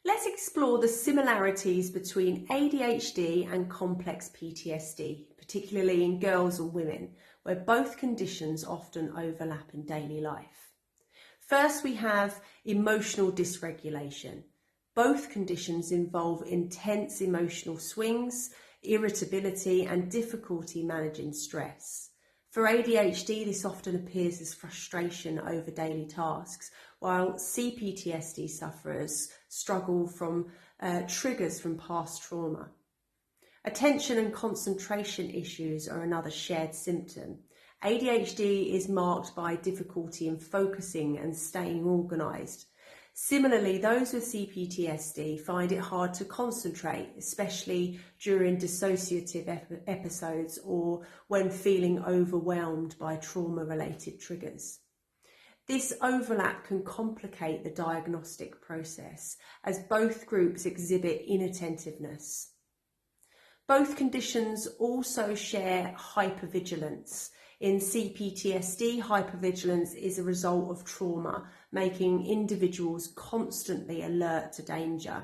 Let's explore the similarities between ADHD and complex PTSD, particularly in girls and women, where both conditions often overlap in daily life. First, we have emotional dysregulation. Both conditions involve intense emotional swings, irritability, and difficulty managing stress. For ADHD, this often appears as frustration over daily tasks, while CPTSD sufferers struggle from triggers from past trauma. Attention and concentration issues are another shared symptom. ADHD is marked by difficulty in focusing and staying organised. Similarly, those with CPTSD find it hard to concentrate, especially during dissociative episodes or when feeling overwhelmed by trauma-related triggers. This overlap can complicate the diagnostic process, as both groups exhibit inattentiveness. Both conditions also share hypervigilance. In CPTSD, hypervigilance is a result of trauma, making individuals constantly alert to danger.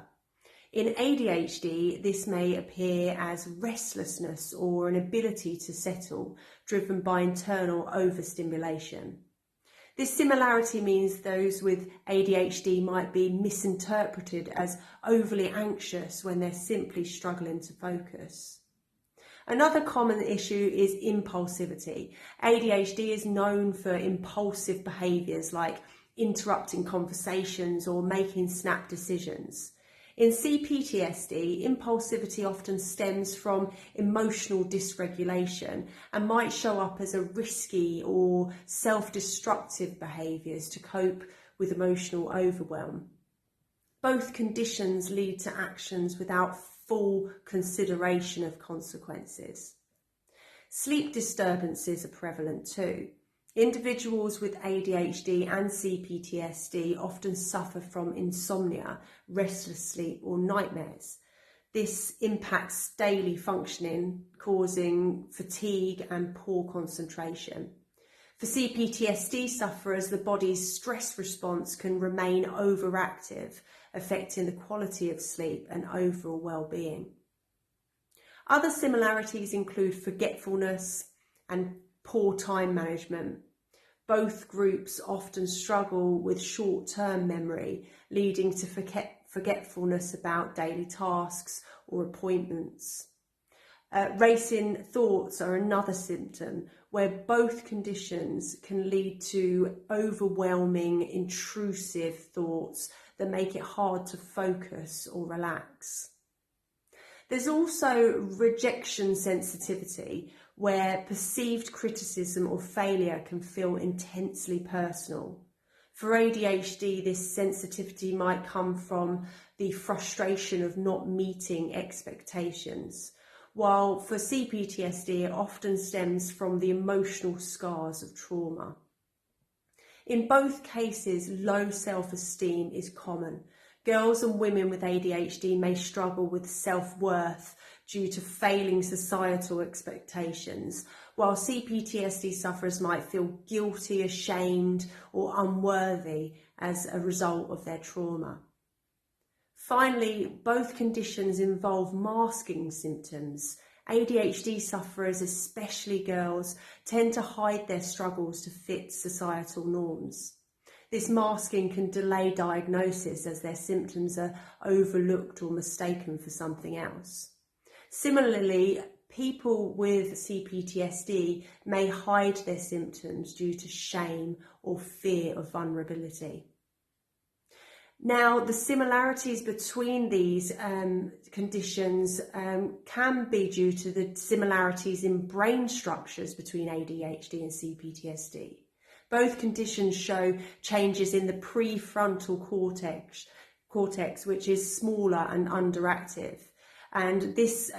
In ADHD, this may appear as restlessness or an ability to settle, driven by internal overstimulation. This similarity means those with ADHD might be misinterpreted as overly anxious when they're simply struggling to focus. Another common issue is impulsivity. ADHD is known for impulsive behaviours like interrupting conversations or making snap decisions. In CPTSD, impulsivity often stems from emotional dysregulation and might show up as a risky or self-destructive behaviours to cope with emotional overwhelm. Both conditions lead to actions without full consideration of consequences. Sleep disturbances are prevalent too. Individuals with ADHD and CPTSD often suffer from insomnia, restless sleep, or nightmares. This impacts daily functioning, causing fatigue and poor concentration. For CPTSD sufferers, the body's stress response can remain overactive, affecting the quality of sleep and overall well-being. Other similarities include forgetfulness and poor time management. Both groups often struggle with short-term memory, leading to forgetfulness about daily tasks or appointments. Racing thoughts are another symptom where both conditions can lead to overwhelming, intrusive thoughts that make it hard to focus or relax. There's also rejection sensitivity, where perceived criticism or failure can feel intensely personal. For ADHD, this sensitivity might come from the frustration of not meeting expectations, while for CPTSD it often stems from the emotional scars of trauma. In both cases, low self-esteem is common. Girls and women with ADHD may struggle with self-worth due to failing societal expectations, while CPTSD sufferers might feel guilty, ashamed, or unworthy as a result of their trauma. Finally, both conditions involve masking symptoms. ADHD sufferers, especially girls, tend to hide their struggles to fit societal norms. This masking can delay diagnosis as their symptoms are overlooked or mistaken for something else. Similarly, people with CPTSD may hide their symptoms due to shame or fear of vulnerability. Now, the similarities between these conditions can be due to the similarities in brain structures between ADHD and CPTSD. Both conditions show changes in the prefrontal cortex, which is smaller and underactive. And this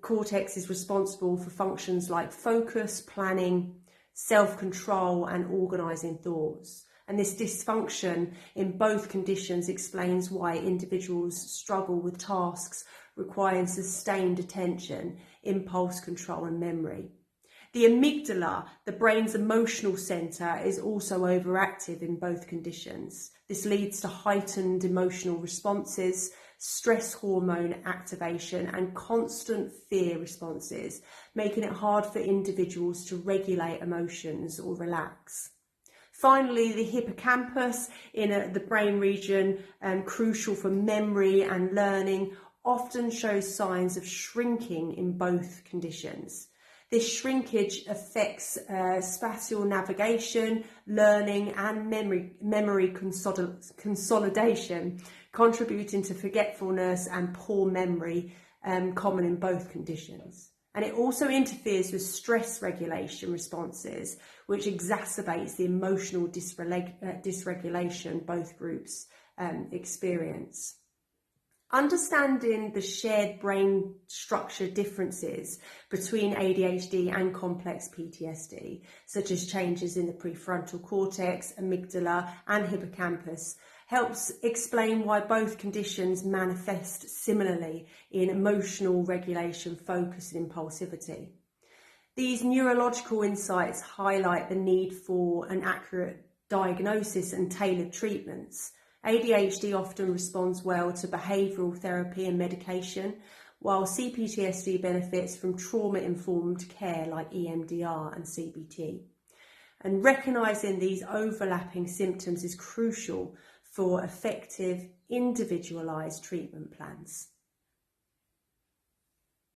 cortex is responsible for functions like focus, planning, self-control, and organising thoughts. And this dysfunction in both conditions explains why individuals struggle with tasks requiring sustained attention, impulse control, and memory. The amygdala, the brain's emotional centre, is also overactive in both conditions. This leads to heightened emotional responses, stress hormone activation, and constant fear responses, making it hard for individuals to regulate emotions or relax. Finally, the hippocampus, in the brain region crucial for memory and learning, often shows signs of shrinking in both conditions. This shrinkage affects spatial navigation, learning, and memory consolidation, contributing to forgetfulness and poor memory, common in both conditions. And it also interferes with stress regulation responses, which exacerbates the emotional dysregulation both groups experience. Understanding the shared brain structure differences between ADHD and complex PTSD, such as changes in the prefrontal cortex, amygdala, and hippocampus, helps explain why both conditions manifest similarly in emotional regulation, focus, and impulsivity. These neurological insights highlight the need for an accurate diagnosis and tailored treatments. ADHD often responds well to behavioural therapy and medication, while CPTSD benefits from trauma-informed care like EMDR and CBT. And recognising these overlapping symptoms is crucial for effective, individualised treatment plans.